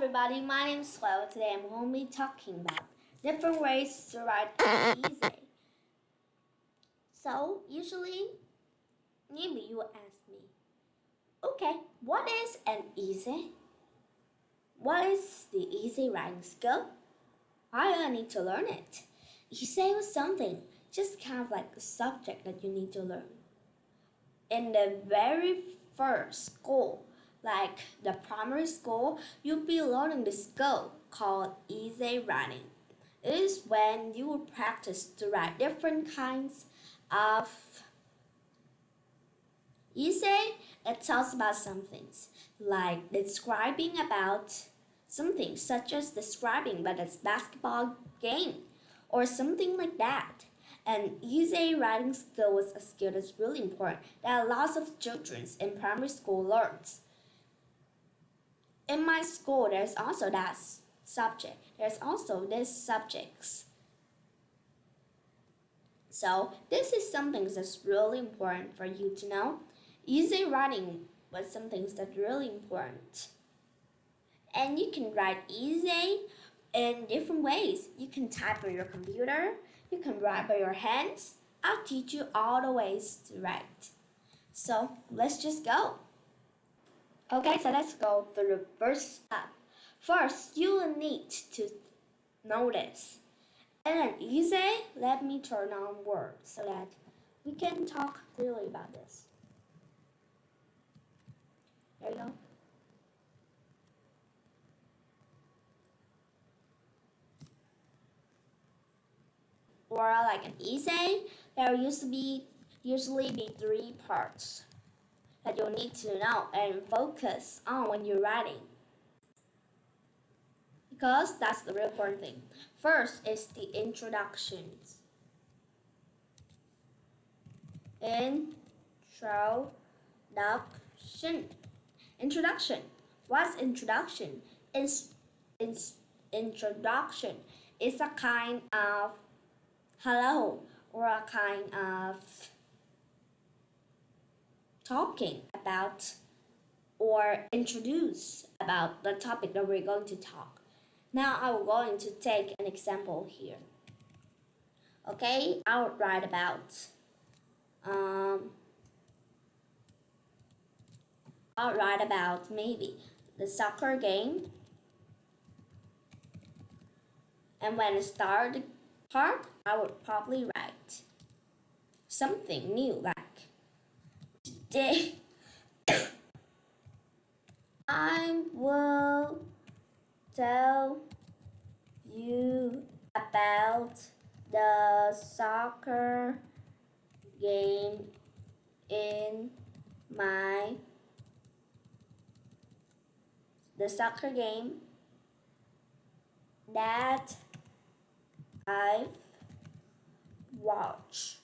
everybody, my name is Chloe. Today I'm going to be talking about different ways to write easy. So, usually, maybe you will ask me, okay, what is an easy? What is the easy writing skill? Why do I need to learn it? Easy was something, just kind of like a subject that you need to learn. In the very first school, like the primary school, you'll be learning the skill called easy writing. It is when you will practice to write different kinds of essay. It tells about some things, like describing about something, such as describing about a basketball game or something like that. And easy writing skill is a skill that's really important that lots of children in primary school learns. In my school, there's also that subject. There's also these subjects. So this is something that's really important for you to know. Easy writing was something that's really important. And you can write easy in different ways. You can type on your computer, you can write by your hands. I'll teach you all the ways to write. So let's just go. Okay, so let's go through the first step. First, you will need to notice. And then easy, let me turn on Word so that we can talk clearly about this. There you go. Or like an essay, there usually be three parts that you'll need to know and focus on when you're writing. Because that's the real important thing. First is the introductions. Introduction. Introduction. What's introduction? Introduction is a kind of hello or a kind of talking about or introduce about the topic that we're going to talk. Now I'm going to take an example here. Okay, I would write about I'll write about maybe the soccer game. And when I start the part, I would probably write something new like today I will tell you about the soccer game in my the soccer game that I've watched.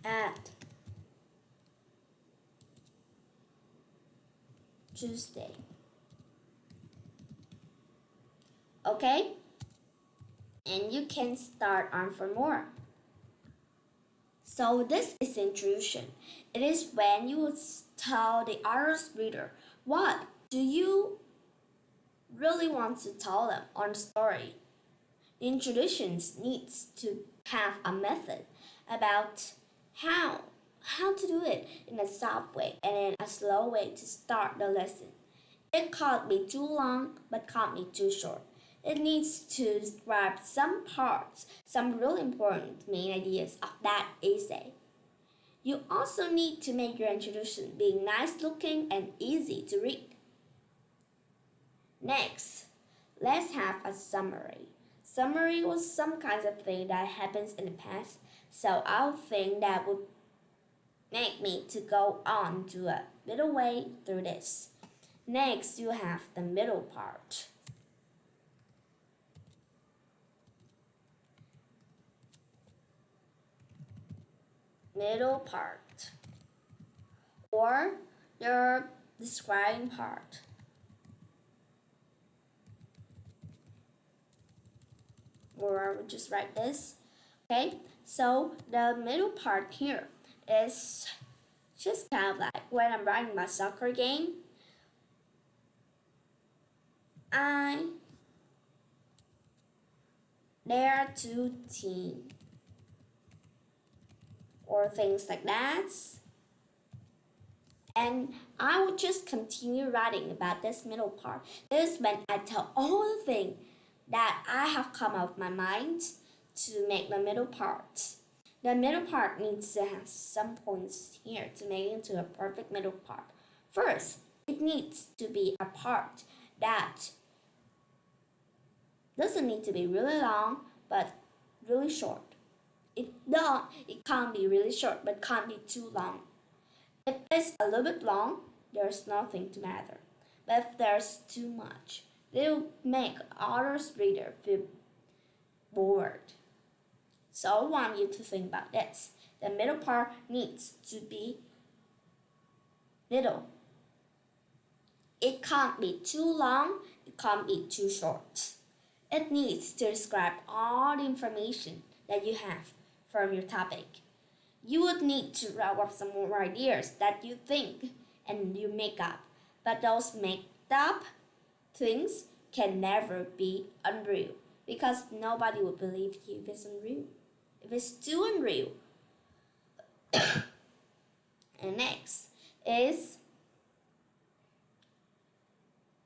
At Tuesday. Okay? And you can start on for more. So this is introduction. It is when you tell the other reader what do you really want to tell them on the story. The introductions needs to have a method about how to do it in a soft way and in a slow way to start the lesson. It can't be too long but can't be too short. It needs to describe some parts, some really important main ideas of that essay. You also need to make your introduction being nice looking and easy to read. Next, let's have a summary. Summary was some kinds of thing that happens in the past, so I'll think that would make me to go on to a middle way through this. Next, you have the middle part. Middle part. Or your describing part. Or I would just write this. Okay, so the middle part here is Just kind of like when I'm running my soccer game, I dare to team or things like that. And I will just continue writing about this middle part. This is when I tell all the things that I have come out of my mind to make the middle part. The middle part needs to have some points here to make it into a perfect middle part. First, it needs to be a part that doesn't need to be really long, but really short. It can't be really short, but can't be too long. If it's a little bit long, there's nothing to matter. But if there's too much, it will make others reader feel bored. So I want you to think about this. The middle part needs to be little. It can't be too long, it can't be too short. It needs to describe all the information that you have from your topic. You would need to write up some more ideas that you think and you make up. But those made up things can never be unreal because nobody would believe you if it's unreal. If it's too unreal. And next is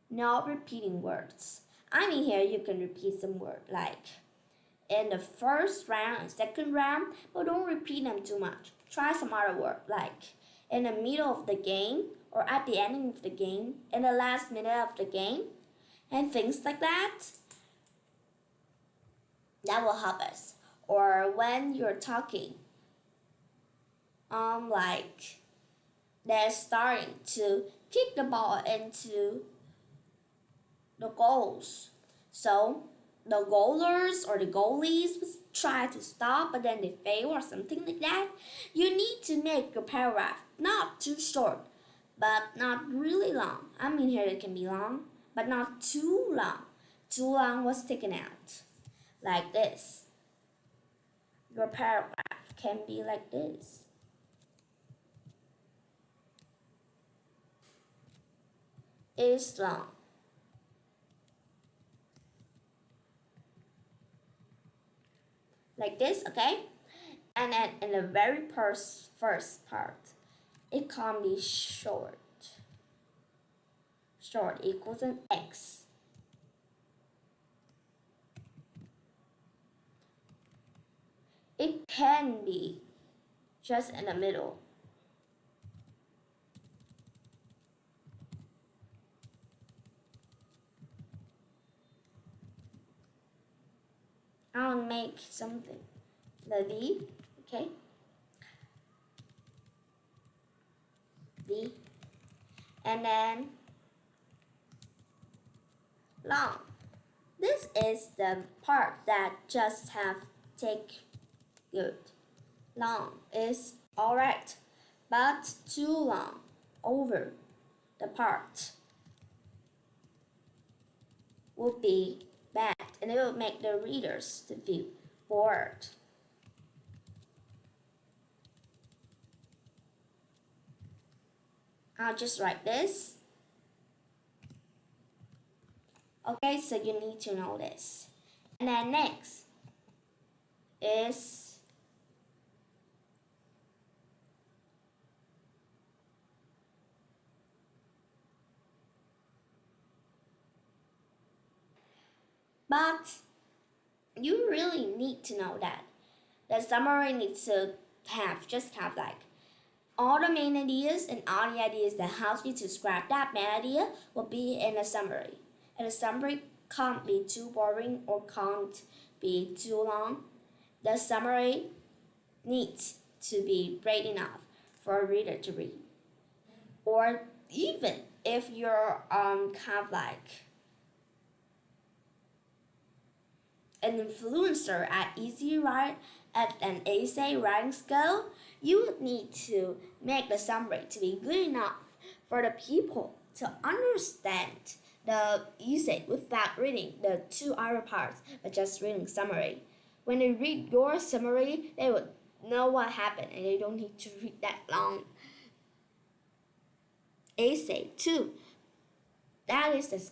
not repeating words. I mean here you can repeat some word like in the first round and second round, but don't repeat them too much. Try some other word like in the middle of the game or at the ending of the game, in the last minute of the game, and things like that. That will help us. Or when you're talking, like they're starting to kick the ball into the goals. So the goalers or the goalies try to stop, but then they fail or something like that. You need to make your paragraph not too short, but not really long. I mean here it can be long, but not too long. Too long was taken out. Like this. Your paragraph can be like this. It is long. Like this, okay? And then in the very first part, it can be short. Short equals an X. It can be just in the middle. I'll make something. The V, okay? V. And then long. This is the part that just have take good. Long is alright, but too long over the part would be bad and it will make the readers to feel bored. I'll just write this. Okay, so you need to know this. And then next is but you really need to know that the summary needs to just have like all the main ideas and all the ideas that helps you to describe that main idea will be in a summary. And the summary can't be too boring or can't be too long. The summary needs to be great enough for a reader to read. Or even if you're kind of like an influencer at at an essay writing skill, you would need to make the summary to be good enough for the people to understand the essay without reading the two other parts, but just reading summary. When they read your summary, they would know what happened and they don't need to read that long. essay too. That is the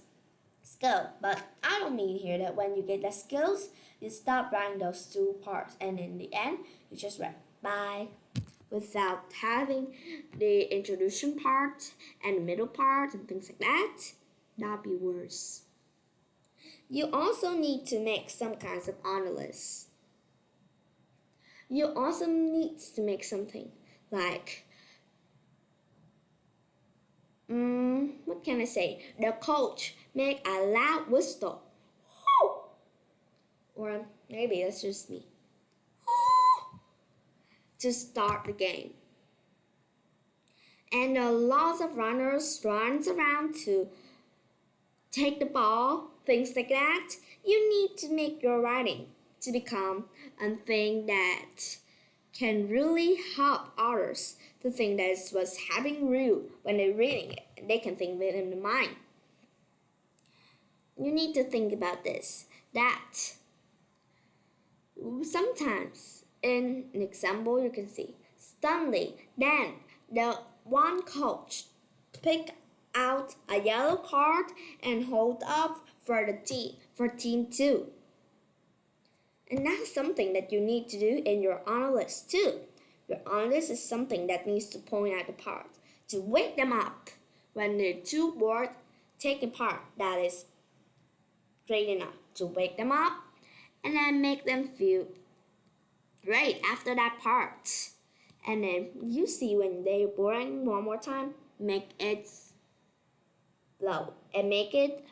skill, but I don't mean here that when you get the skills, you stop writing those two parts, and in the end, you just write bye without having the introduction part and the middle part and things like that. That'd be worse. You also need to make some kinds of honor lists. You also need to make something like what can I say? The coach make a loud whistle. Or maybe it's just me. To start the game. And lots of runners runs around to take the ball, things like that. You need to make your writing to become a thing that can really help others to think that's what's happening real when they're reading it, and they can think of it in their mind. You need to think about this, that sometimes in an example you can see suddenly then the one coach pick out a yellow card and hold up for team 2. And that's something that you need to do in your honor list too. Your honor list is something that needs to point out the part, to wake them up when they're too bored taking part. That is great enough to wake them up and then make them feel great after that part. And then you see when they're boring one more time, make it low and make it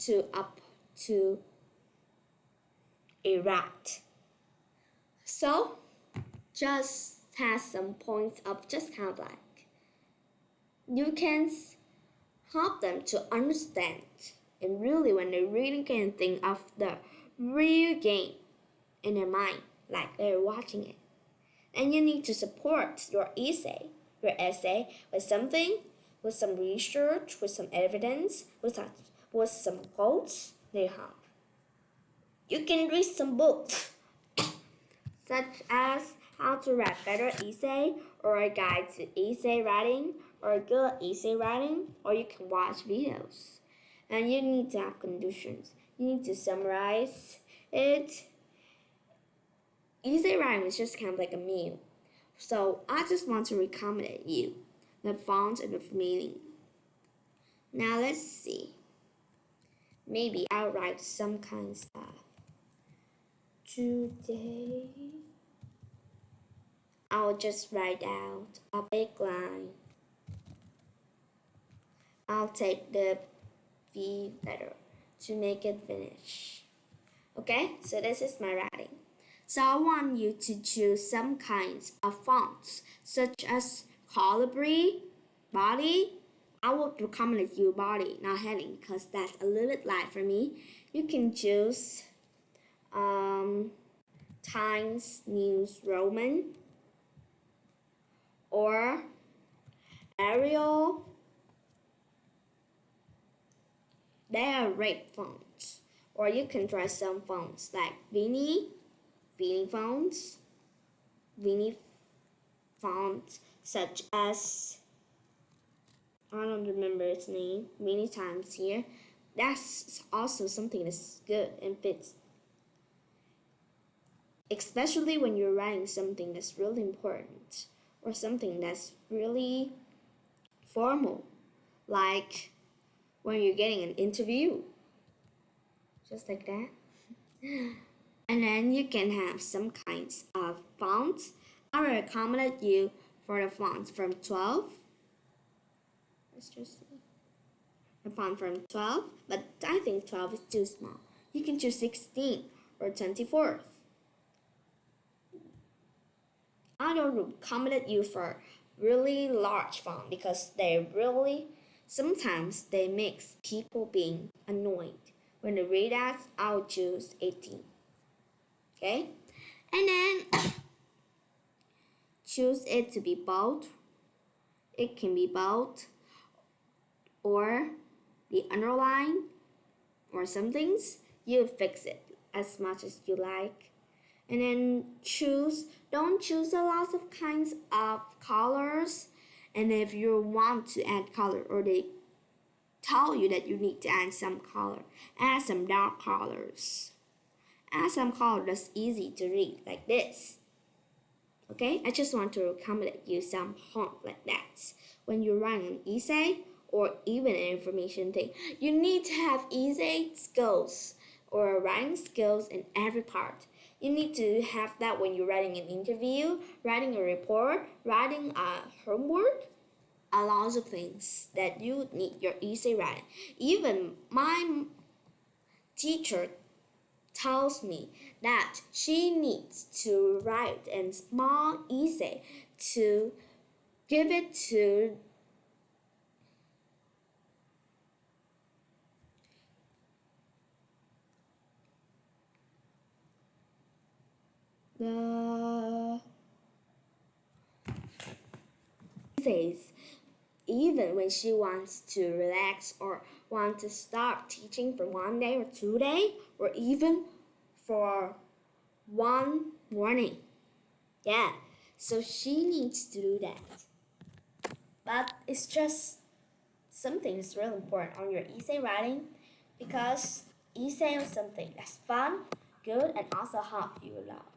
to up to a rat. So just has some points of just kind of like you can help them to understand, and really when they really can think of the real game in their mind like they're watching it. And you need to support your essay with something, with some research, with some evidence, with some quotes they have. You can read some books such as How to Write Better Essay, or a guide to essay writing, or a good essay writing, or you can watch videos. And you need to have conditions. You need to summarize it. Essay writing is just kind of like a meal. So I just want to recommend you the font and the meaning. Now let's see. Maybe I'll write some kind of stuff. Today, I'll just write out a big line. I'll take the V letter to make it finish. Okay, so this is my writing. So I want you to choose some kinds of fonts, such as Calibri, Body. I would recommend you Body, not Heading, because that's a little bit light for me. You can choose Times News Roman or Arial. They are great fonts. Or you can try some fonts like Vinny fonts, such as, I don't remember its name, many times here. That's also something that's good and fits. Especially when you're writing something that's really important or something that's really formal, like when you're getting an interview. Just like that. And then you can have some kinds of fonts. I recommended you for the fonts from 12. Let's just see. The font from 12, but I think 12 is too small. You can choose 16 or 24. I don't recommend you for really large font because sometimes they makes people being annoyed. When they read that, I'll choose 18. Okay? And then choose it to be bold. It can be bold or be underlined or some things. You fix it as much as you like. And then don't choose a lot of kinds of colors And if you want to add color, or they tell you that you need to add some color, add some dark colors. Add some color that's easy to read, like this. Okay, I just want to recommend you some prompt like that. When you write an essay or even an information thing, you need to have essay skills or writing skills in every part. You need to have that when you're writing an interview, writing a report, writing a homework, a lot of things that you need your essay writing. Even my teacher tells me that she needs to write a small essay to give it to the essays. Even when she wants to relax or want to stop teaching for 1 day or 2 days, or even for one morning. Yeah, so she needs to do that. But it's just something that's really important on your essay writing, because essay is something that's fun, good, and also help you a lot.